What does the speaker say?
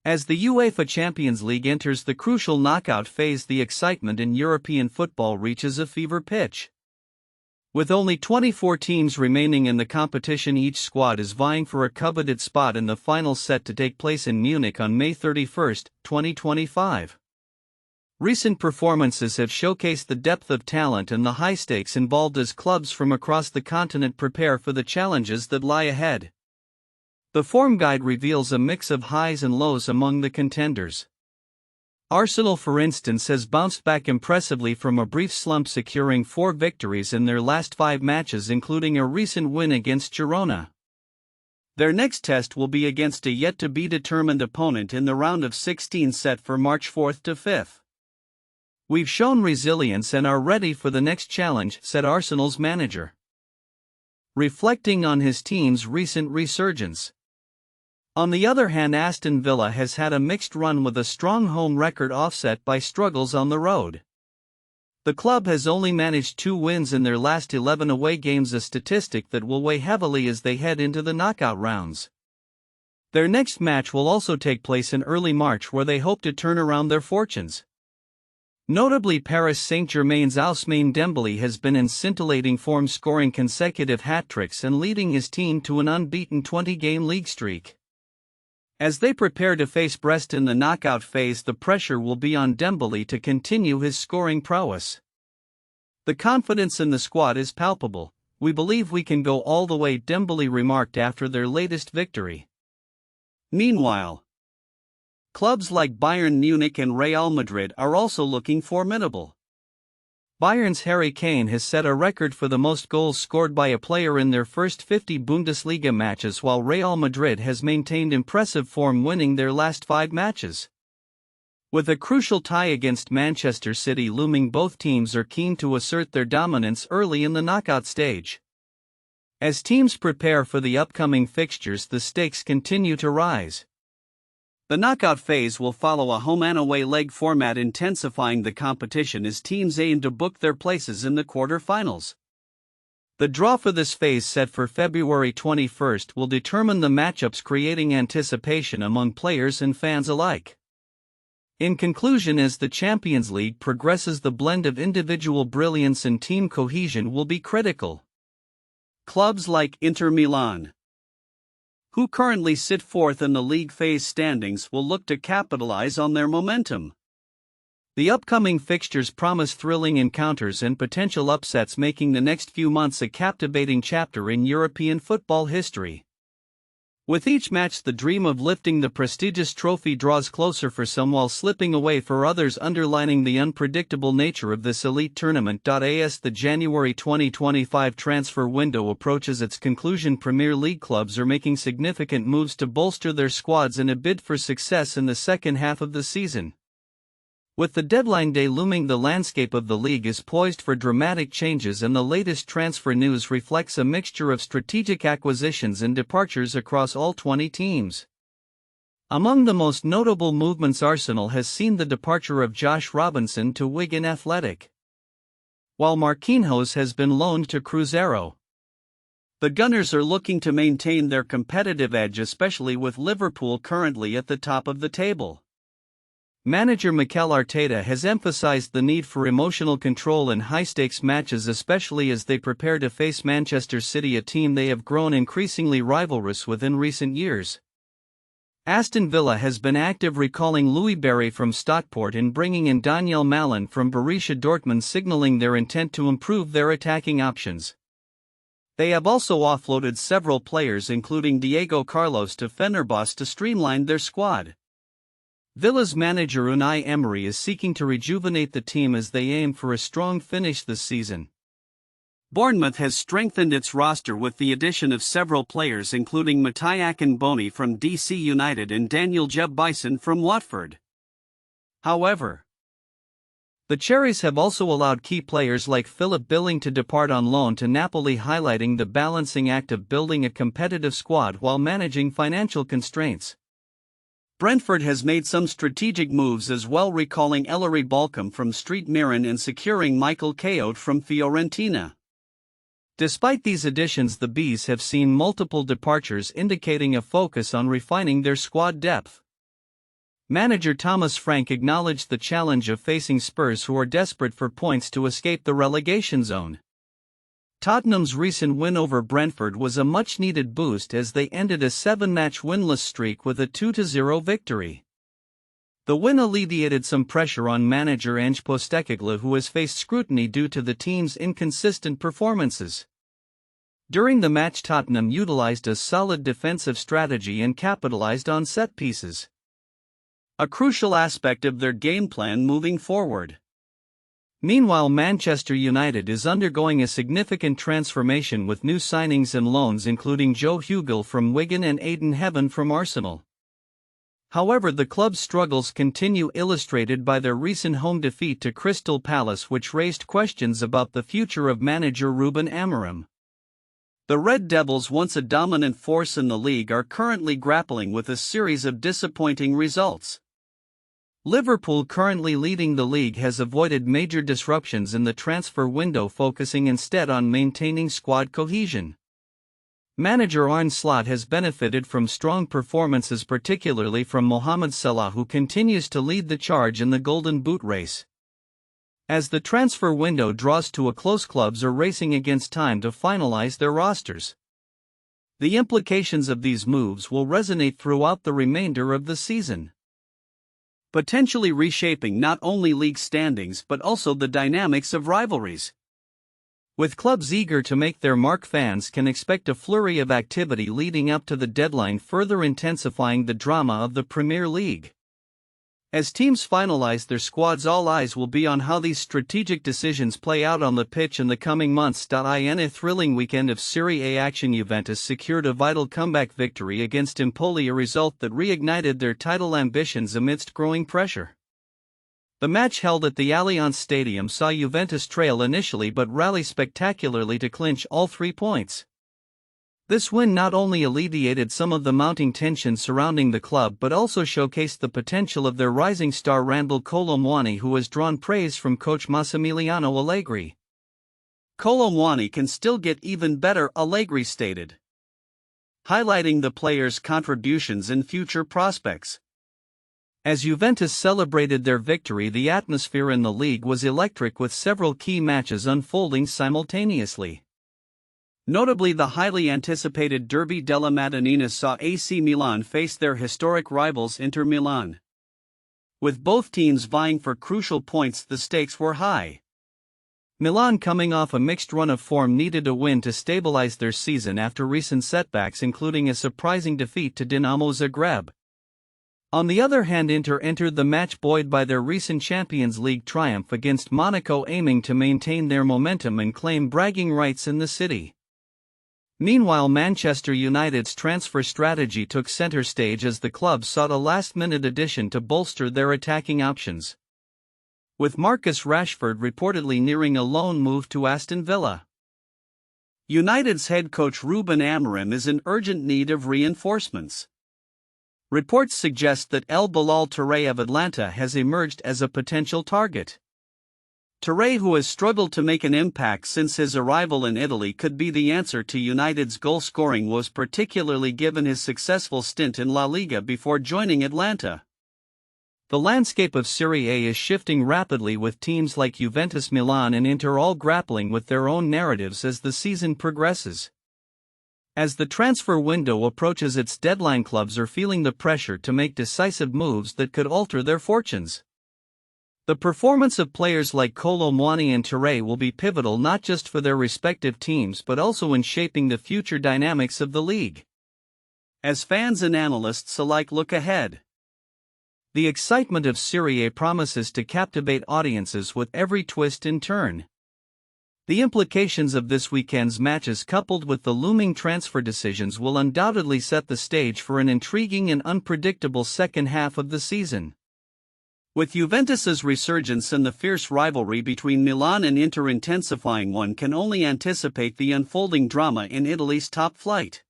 As the UEFA Champions League enters the crucial knockout phase, the excitement in European football reaches a fever pitch. With only 24 teams remaining in the competition, each squad is vying for a coveted spot in the final set to take place in Munich on May 31, 2025. Recent performances have showcased the depth of talent and the high stakes involved as clubs from across the continent prepare for the challenges that lie ahead. The form guide reveals a mix of highs and lows among the contenders. Arsenal, for instance, has bounced back impressively from a brief slump, securing 4 victories in their last 5 matches, including a recent win against Girona. Their next test will be against a yet-to-be-determined opponent in the round of 16 set for March 4 to 5. "We've shown resilience and are ready for the next challenge," said Arsenal's manager, reflecting on his team's recent resurgence. On the other hand, Aston Villa has had a mixed run with a strong home record offset by struggles on the road. The club has only managed 2 wins in their last 11 away games, a statistic that will weigh heavily as they head into the knockout rounds. Their next match will also take place in early March, where they hope to turn around their fortunes. Notably, Paris Saint-Germain's Ousmane Dembélé has been in scintillating form, scoring consecutive hat-tricks and leading his team to an unbeaten 20-game league streak. As they prepare to face Brest in the knockout phase, the pressure will be on Dembélé to continue his scoring prowess. "The confidence in the squad is palpable. We believe we can go all the way," Dembélé remarked after their latest victory. Meanwhile, clubs like Bayern Munich and Real Madrid are also looking formidable. Bayern's Harry Kane has set a record for the most goals scored by a player in their first 50 Bundesliga matches, while Real Madrid has maintained impressive form, winning their last 5 matches. With a crucial tie against Manchester City looming, both teams are keen to assert their dominance early in the knockout stage. As teams prepare for the upcoming fixtures, the stakes continue to rise. The knockout phase will follow a home and away leg format, intensifying the competition as teams aim to book their places in the quarter-finals. The draw for this phase, set for February 21, will determine the matchups, creating anticipation among players and fans alike. In conclusion, as the Champions League progresses, the blend of individual brilliance and team cohesion will be critical. Clubs like Inter Milan, who currently sit 4th in the league phase standings, will look to capitalize on their momentum. The upcoming fixtures promise thrilling encounters and potential upsets, making the next few months a captivating chapter in European football history. With each match, the dream of lifting the prestigious trophy draws closer for some, while slipping away for others, underlining the unpredictable nature of this elite tournament. As the January 2025 transfer window approaches its conclusion, Premier League clubs are making significant moves to bolster their squads in a bid for success in the second half of the season. With the deadline day looming, the landscape of the league is poised for dramatic changes, and the latest transfer news reflects a mixture of strategic acquisitions and departures across all 20 teams. Among the most notable movements, Arsenal has seen the departure of Josh Robinson to Wigan Athletic, while Marquinhos has been loaned to Cruzeiro. The Gunners are looking to maintain their competitive edge, especially with Liverpool currently at the top of the table. Manager Mikel Arteta has emphasized the need for emotional control in high-stakes matches, especially as they prepare to face Manchester City, a team they have grown increasingly rivalrous with in recent years. Aston Villa has been active, recalling Louis Barry from Stockport and bringing in Daniel Malin from Borussia Dortmund, signaling their intent to improve their attacking options. They have also offloaded several players, including Diego Carlos, to Fenerbahce to streamline their squad. Villa's manager Unai Emery is seeking to rejuvenate the team as they aim for a strong finish this season. Bournemouth has strengthened its roster with the addition of several players, including Mattia Akinboni from DC United and Daniel Jeb Bison from Watford. However, the Cherries have also allowed key players like Philip Billing to depart on loan to Napoli, highlighting the balancing act of building a competitive squad while managing financial constraints. Brentford has made some strategic moves as well, recalling Ellery Balcom from Street Mirren and securing Michael Keough from Fiorentina. Despite these additions, the Bees have seen multiple departures, indicating a focus on refining their squad depth. Manager Thomas Frank acknowledged the challenge of facing Spurs, who are desperate for points to escape the relegation zone. Tottenham's recent win over Brentford was a much-needed boost as they ended a 7-match winless streak with a 2-0 victory. The win alleviated some pressure on manager Ange Postecoglou, who has faced scrutiny due to the team's inconsistent performances. During the match, Tottenham utilized a solid defensive strategy and capitalized on set pieces, a crucial aspect of their game plan moving forward. Meanwhile, Manchester United is undergoing a significant transformation with new signings and loans, including Joe Hugill from Wigan and Aiden Heaven from Arsenal. However, the club's struggles continue, illustrated by their recent home defeat to Crystal Palace, which raised questions about the future of manager Ruben Amorim. The Red Devils, once a dominant force in the league, are currently grappling with a series of disappointing results. Liverpool, currently leading the league, has avoided major disruptions in the transfer window, focusing instead on maintaining squad cohesion. Manager Arne Slot has benefited from strong performances, particularly from Mohamed Salah, who continues to lead the charge in the Golden Boot race. As the transfer window draws to a close, clubs are racing against time to finalize their rosters. The implications of these moves will resonate throughout the remainder of the season, potentially reshaping not only league standings but also the dynamics of rivalries. With clubs eager to make their mark, fans can expect a flurry of activity leading up to the deadline, further intensifying the drama of the Premier League. As teams finalize their squads, all eyes will be on how these strategic decisions play out on the pitch in the coming months. In a thrilling weekend of Serie A action, Juventus secured a vital comeback victory against Empoli, a result that reignited their title ambitions amidst growing pressure. The match, held at the Allianz Stadium, saw Juventus trail initially but rally spectacularly to clinch all 3 points. This win not only alleviated some of the mounting tension surrounding the club but also showcased the potential of their rising star Randal Kolo Muani, who has drawn praise from coach Massimiliano Allegri. "Kolo Muani can still get even better," Allegri stated, highlighting the player's contributions and future prospects. As Juventus celebrated their victory, the atmosphere in the league was electric, with several key matches unfolding simultaneously. Notably, the highly anticipated Derby della Madonnina saw AC Milan face their historic rivals Inter Milan. With both teams vying for crucial points, the stakes were high. Milan, coming off a mixed run of form, needed a win to stabilize their season after recent setbacks, including a surprising defeat to Dinamo Zagreb. On the other hand, Inter entered the match buoyed by their recent Champions League triumph against Monaco, aiming to maintain their momentum and claim bragging rights in the city. Meanwhile, Manchester United's transfer strategy took center stage as the club sought a last-minute addition to bolster their attacking options, with Marcus Rashford reportedly nearing a loan move to Aston Villa. United's head coach Ruben Amorim is in urgent need of reinforcements. Reports suggest that El Bilal Touré of Atlanta has emerged as a potential target. Touré, who has struggled to make an impact since his arrival in Italy, could be the answer to United's goal-scoring woes, particularly given his successful stint in La Liga before joining Atlanta. The landscape of Serie A is shifting rapidly, with teams like Juventus, Milan and Inter all grappling with their own narratives as the season progresses. As the transfer window approaches its deadline, clubs are feeling the pressure to make decisive moves that could alter their fortunes. The performance of players like Kolo Muani and Touré will be pivotal, not just for their respective teams but also in shaping the future dynamics of the league. As fans and analysts alike look ahead, the excitement of Serie A promises to captivate audiences with every twist and turn. The implications of this weekend's matches, coupled with the looming transfer decisions, will undoubtedly set the stage for an intriguing and unpredictable second half of the season. With Juventus's resurgence and the fierce rivalry between Milan and Inter intensifying, one can only anticipate the unfolding drama in Italy's top flight.